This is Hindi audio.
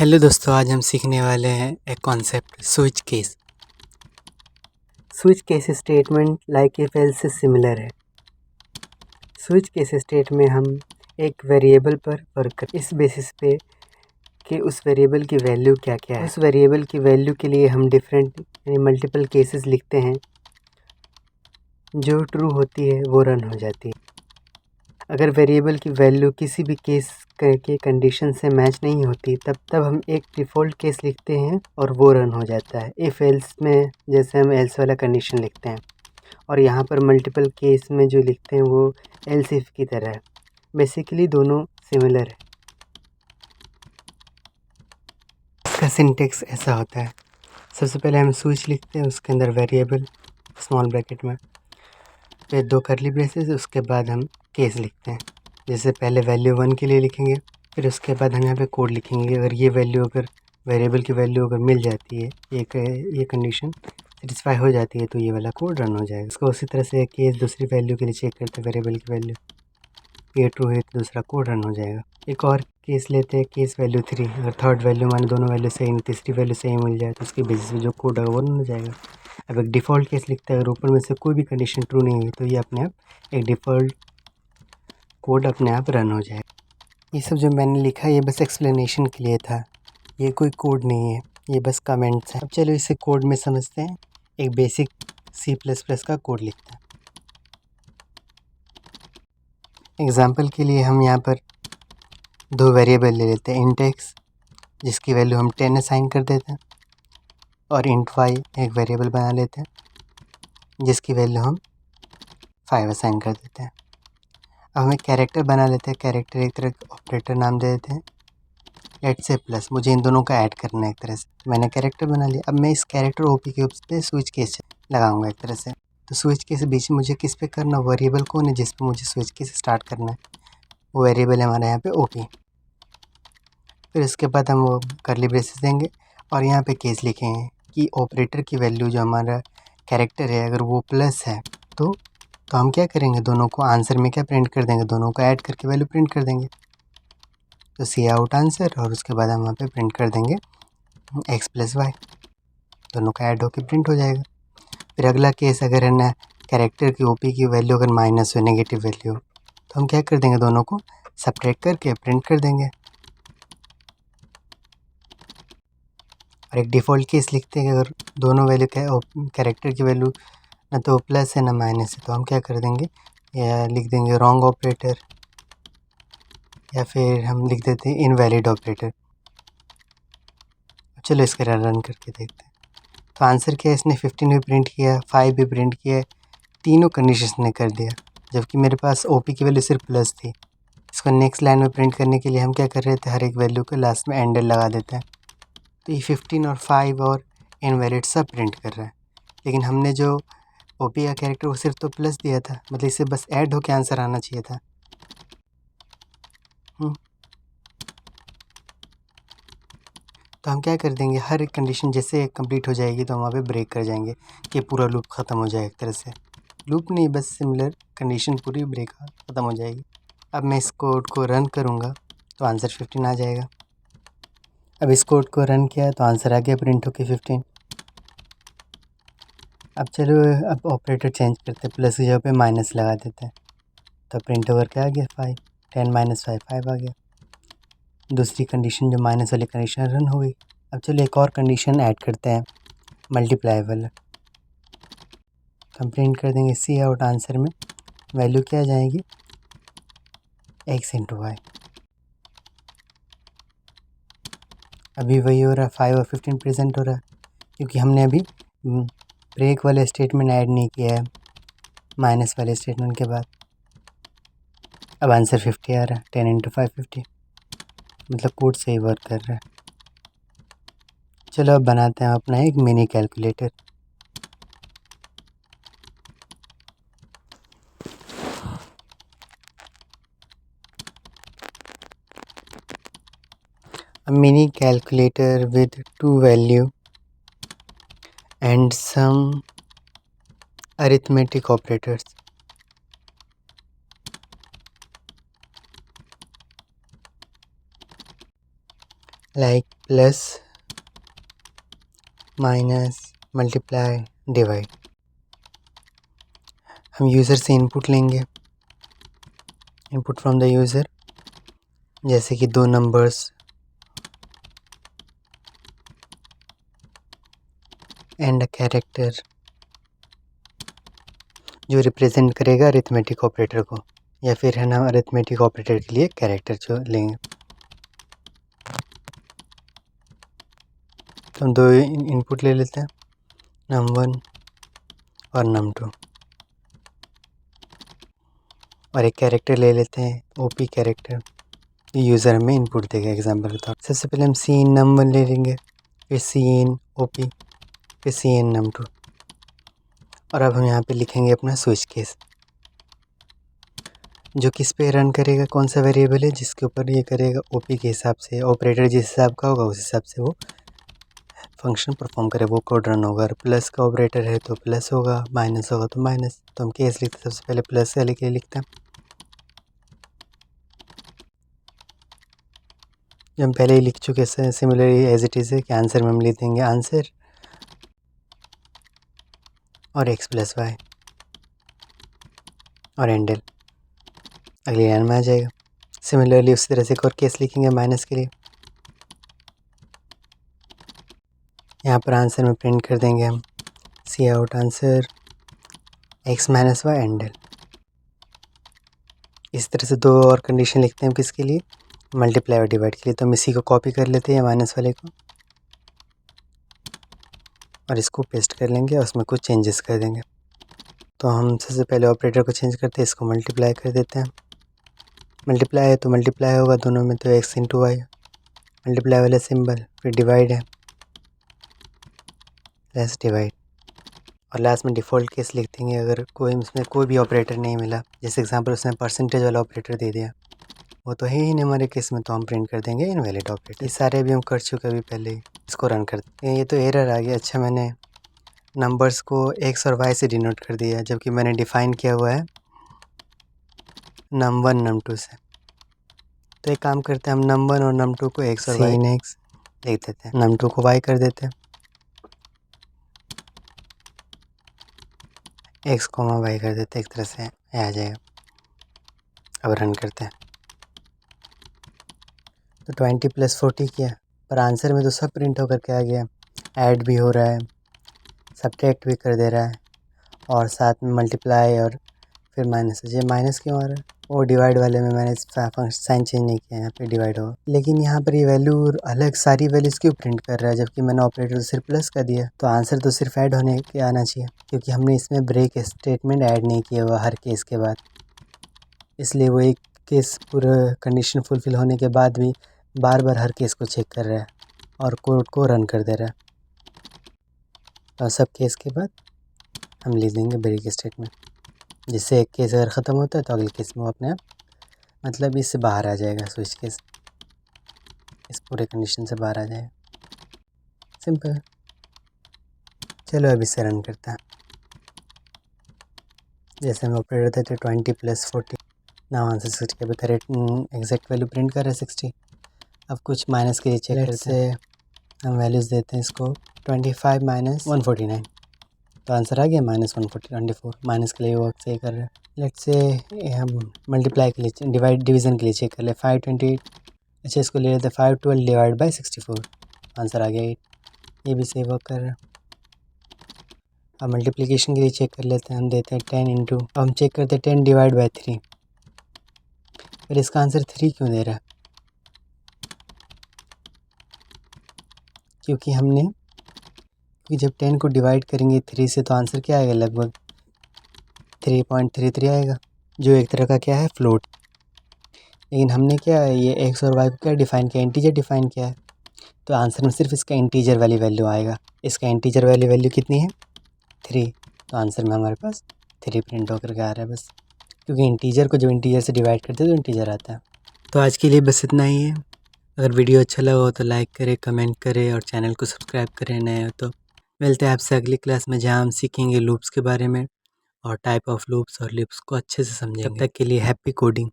हेलो दोस्तों, आज हम सीखने वाले हैं एक concept switch case. Switch case statement like if else से सिमिलर है। स्विच केस स्टेट में हम एक वेरिएबल पर वर्क करते हैं इस बेसिस पे कि उस वेरिएबल की वैल्यू क्या क्या है। उस वेरिएबल की वैल्यू के लिए हम डिफरेंट यानी मल्टीपल केसेस लिखते हैं। जो ट्रू होती है वो रन हो जाती है। अगर वेरिएबल की वैल्यू किसी भी केस के कंडीशन से मैच नहीं होती तब हम एक डिफ़ॉल्ट केस लिखते हैं और वो रन हो जाता है। इफ़ एल्स में जैसे हम एल्स वाला कंडीशन लिखते हैं, और यहाँ पर मल्टीपल केस में जो लिखते हैं वो एल्स इफ की तरह है। बेसिकली दोनों सिमिलर है। इसका सिंटेक्स ऐसा होता है। सबसे पहले हम स्विच लिखते हैं, उसके अंदर वेरिएबल स्मॉल ब्रैकेट में, फिर 2 कर्ली ब्रेसेस, उसके बाद हम केस लिखते हैं। जैसे पहले वैल्यू 1 के लिए लिखेंगे, फिर उसके बाद हम यहाँ पे कोड लिखेंगे। अगर ये वैल्यू अगर वेरिएबल की वैल्यू अगर मिल जाती है, ये कंडीशन सेटिस्फाई हो जाती है, तो ये वाला कोड रन हो जाएगा। इसको उसी तरह से केस दूसरी वैल्यू के लिए चेक करते हैं, वेरिएबल की वैल्यू ये ट्रू है तो दूसरा कोड रन हो जाएगा। एक और केस लेते हैं, केस वैल्यू 3। अगर थर्ड वैल्यू माने दोनों वैल्यू सही, तीसरी वैल्यू सही मिल जाए तो उसके बेसिस पे जो कोड होगा वो रन हो जाएगा। अब एक डिफ़ॉल्ट केस लिखता है, अगर ऊपर में से कोई भी कंडीशन ट्रू नहीं हुई तो ये अपने आप एक डिफ़ॉल्ट कोड अपने आप रन हो जाएगा। ये सब जो मैंने लिखा है ये बस एक्सप्लेनेशन के लिए था, ये कोई कोड नहीं है, ये बस कमेंट्स हैं। अब चलो इसे कोड में समझते हैं। एक बेसिक C++ का कोड लिखते हैं। एग्जाम्पल के लिए हम यहाँ पर 2 वेरिएबल ले लेते हैं, इंट x जिसकी वैल्यू हम 10 असाइन कर देते हैं, और इंट y एक वेरिएबल बना लेते हैं जिसकी वैल्यू हम 5 असाइन कर देते हैं। अब हम एक कैरेक्टर बना लेते हैं, कैरेक्टर एक तरह का ऑपरेटर नाम दे देते हैं, लेट्स से प्लस। मुझे इन दोनों का ऐड करना है एक तरह से। मैंने कैरेक्टर बना लिया। अब मैं इस कैरेक्टर ओपी के ऊपर स्विच केस लगाऊंगा एक तरह से। तो स्विच केस बीच में मुझे किस पे करना, वेरिएबल कौन है जिस पे मुझे स्विच केस स्टार्ट करना है, वो वेरिएबल है हमारे यहाँ पे ओपी। फिर इसके बाद हम वो कर्ली ब्रेसेस देंगे और यहाँ पे केस लिखेंगे कि ऑपरेटर की वैल्यू जो हमारा कैरेक्टर है अगर वो प्लस है तो हम क्या करेंगे, दोनों को आंसर में क्या प्रिंट कर देंगे, दोनों को ऐड करके वैल्यू प्रिंट कर देंगे। तो सी आउट आंसर, और उसके बाद हम वहाँ पे प्रिंट कर देंगे x + y, दोनों का ऐड होकर प्रिंट हो जाएगा। फिर अगला केस, अगर है ना कैरेक्टर की ओपी की वैल्यू अगर माइनस हो, नेगेटिव वैल्यू, तो हम क्या कर देंगे, दोनों को सब्ट्रैक्ट करके प्रिंट कर देंगे। और एक डिफ़ॉल्ट केस लिखते हैं कि अगर दोनों वैल्यू कैरेक्टर की वैल्यू ना तो प्लस है ना माइनस है, तो हम क्या कर देंगे, या लिख देंगे रॉन्ग ऑपरेटर, या फिर हम लिख देते हैं इनवैलिड ऑपरेटर। चलो इसका रन करके देखते हैं। तो आंसर क्या है, इसने 15 भी प्रिंट किया, 5 भी प्रिंट किया, तीनों कंडीशन ने कर दिया, जबकि मेरे पास ओपी की वैल्यू सिर्फ प्लस थी। इसको नेक्स्ट लाइन में प्रिंट करने के लिए हम क्या कर रहे थे, हर एक वैल्यू के लास्ट में एंडर लगा देते हैं। तो ये 15 और 5 और इनवैलिड सब प्रिंट कर रहा है, लेकिन हमने जो ओपी का कैरेक्टर वो सिर्फ तो प्लस दिया था, मतलब इसे बस ऐड होके आंसर आना चाहिए था। तो हम क्या कर देंगे, हर एक कंडीशन जैसे कंप्लीट हो जाएगी तो हम वहाँ पे ब्रेक कर जाएंगे कि पूरा लूप ख़त्म हो जाए। एक तरह से लूप नहीं, बस सिमिलर कंडीशन पूरी ब्रेक ख़त्म हो जाएगी। अब मैं इस कोड को रन करूँगा तो आंसर 15 आ जाएगा। अब इस कोड को रन किया तो आंसर आ गया प्रिंट होके 15। अब चलो अब ऑपरेटर चेंज करते हैं, प्लस की जगह पे माइनस लगा देते हैं, तो प्रिंट ओवर क्या आ गया, 5। 10 - 5 5 आ गया। दूसरी कंडीशन जो माइनस वाली कंडीशन रन हो गई। अब चलो एक और कंडीशन ऐड करते हैं, मल्टीप्लाई वाला। हम प्रिंट कर देंगे सी आउट, आंसर में वैल्यू क्या आ जाएगी, x × y। अभी वही हो रहा है, 5 और 15 प्रेजेंट हो रहा है, क्योंकि हमने अभी ब्रेक वाले स्टेटमेंट ऐड नहीं किया है माइनस वाले स्टेटमेंट के बाद। अब आंसर 50 आ रहा है, 10 × 5 50, मतलब कोड सही वर्क कर रहा है। चलो अब बनाते हैं अपना एक mini calculator. A mini calculator with 2 value and some arithmetic operators. Like plus, minus, multiply, divide. हम यूज़र से इनपुट लेंगे, इनपुट फ्रॉम द यूज़र, जैसे कि दो नंबर्स एंड अ कैरेक्टर जो रिप्रेजेंट करेगा अरिथमेटिक ऑपरेटर को, या फिर है ना अरिथमेटिक ऑपरेटर के लिए कैरेक्टर जो लेंगे। तो हम दो इनपुट ले लेते हैं, num1 और num2, और एक कैरेक्टर ले लेते हैं ओपी कैरेक्टर, यूज़र हमें इनपुट देगा एग्जाम्पल के तौर। सबसे पहले हम सी इन num1 ले लेंगे, फिर सी इन ओपी, फिर सी इन num2, और अब हम यहाँ पे लिखेंगे अपना स्विच केस, जो किस पे रन करेगा, कौन सा वेरिएबल है जिसके ऊपर ये करेगा, ओपी के हिसाब से ऑपरेटर जिस हिसाब का होगा उस हिसाब से वो फंक्शन परफॉर्म करे, वो कोड रन होगा। और प्लस का ऑपरेटर है तो प्लस होगा, माइनस होगा तो माइनस। तो हम केस लिखते हैं, सबसे पहले प्लस वाले के लिए लिखते हैं, जो हम पहले ही लिख चुके हैं सिमिलरली एज इट इज़ है कि आंसर में हम लिख देंगे आंसर और एक्स प्लस वाई और एंडल अगली लाइन में आ जाएगा। सिमिलरली उसी तरह से एक और केस लिखेंगे माइनस के लिए, यहाँ पर आंसर में प्रिंट कर देंगे हम cout answer x minus y endl. इस तरह से दो और कंडीशन लिखते हैं किसके लिए, मल्टीप्लाई और डिवाइड के लिए। तो हम इसी को कॉपी कर लेते हैं माइनस वाले को और इसको पेस्ट कर लेंगे और उसमें कुछ चेंजेस कर देंगे। तो हम सबसे पहले ऑपरेटर को चेंज करते हैं, इसको मल्टीप्लाई कर देते हैं, मल्टीप्लाई है तो मल्टीप्लाई होगा दोनों में, तो एक्स इंटू वाई, मल्टीप्लाई वाला सिंबल, फिर डिवाइड है लेस डिवाइड, और लास्ट में डिफ़ॉल्ट केस लिख देंगे अगर कोई उसमें कोई भी ऑपरेटर नहीं मिला। जैसे एग्जांपल उसने परसेंटेज वाला ऑपरेटर दे दिया, वो तो है ही नहीं हमारे केस में, तो हम प्रिंट कर देंगे इनवैलिड ऑपरेटर। ये सारे भी हम कर चुके अभी पहले, इसको रन करते हैं। ये तो एरर आ गया, अच्छा मैंने नंबर्स को एक्स और वाई से डिनोट कर दिया, जबकि मैंने डिफ़ाइन किया हुआ है num1 num2 से। तो एक काम करते हैं, हम num1 और num2 को एक्स और वाई एक्स लिख देते हैं, num2 को वाई कर देते हैं, एक्स कोमा वाई कर देते हैं, एक तरह से आ जाएगा। अब रन करते हैं, तो 20 + 40 किया, पर आंसर में तो सब प्रिंट होकर के आ गया, ऐड भी हो रहा है, सब्ट्रैक्ट भी कर दे रहा है, और साथ में मल्टीप्लाई और फिर माइनस। ये माइनस क्यों आ रहा है, वो डिवाइड वाले में मैंने साइन चेंज नहीं किया, यहाँ पे डिवाइड होगा। लेकिन यहाँ पर ये वैल्यू अलग सारी वैल्यूज़ क्यों प्रिंट कर रहा है, जबकि मैंने ऑपरेटर तो सिर्फ प्लस का दिया। तो आंसर तो सिर्फ ऐड होने के आना चाहिए, क्योंकि हमने इसमें ब्रेक स्टेटमेंट ऐड नहीं किया हुआ हर केस के बाद, इसलिए वो एक केस पूरा कंडीशन फुलफिल होने के बाद भी बार बार हर केस को चेक कर रहा है और कोड को रन कर दे रहा है। और सब केस के बाद हम लिख देंगे ब्रेक स्टेटमेंट, जिससे एक केस अगर ख़त्म होता है तो अगले केस में वो अपने आप मतलब इससे बाहर आ जाएगा, स्विच केस इस पूरे कंडीशन से बाहर आ जाएगा। सिंपल। चलो अब इसे रन करते हैं। जैसे हम ऑपरेटर देते 20 + 40, ना आंसर 60 अभी करेक्ट एग्जैक्ट वैल्यू प्रिंट कर रहे 60। अब कुछ माइनस के लिए चेक करते हैं, हम वैल्यूज़ देते हैं इसको 25 - 149, तो आंसर आ गया -124। माइनस के लिए वो सही कर रहे हैं। लेट्स से हम मल्टीप्लाई के लिए डिवीज़न के लिए चेक कर ले 528, अच्छा इसको ले लेते 512 डिवाइड बाई 64, आंसर आ गया 8, ये भी सही वर्क कर रहा है। अब मल्टीप्लिकेशन के लिए चेक कर लेते हैं, हम देते हैं 10 इंटू, अब हम चेक करते हैं 10 डिवाइड बाई 3, फिर इसका आंसर 3 क्यों दे रहा है, क्योंकि जब 10 को डिवाइड करेंगे 3 से तो आंसर क्या आएगा, लगभग 3.33 आएगा, जो एक तरह का क्या है फ्लोट। लेकिन हमने क्या ये एक्स और वाई को क्या डिफ़ाइन किया, इंटीजर डिफ़ाइन किया है, तो आंसर में सिर्फ इसका इंटीजर वाली वैल्यू आएगा। इसका इंटीजर वाली वैल्यू कितनी है 3, तो आंसर में हमारे पास 3 प्रिंट होकर के आ रहा है बस, क्योंकि इंटीजर को जब इंटीजर से डिवाइड करते हैं तो इंटीजर आता है। तो आज के लिए बस इतना ही है। अगर वीडियो अच्छा लगा हो तो लाइक करें, कमेंट करें और चैनल को सब्सक्राइब करें नए हो तो। मिलते हैं आपसे अगली क्लास में, जहाँ हम सीखेंगे लूप्स के बारे में और टाइप ऑफ लूप्स और लूप्स को अच्छे से समझेंगे। तब तक के लिए हैप्पी कोडिंग।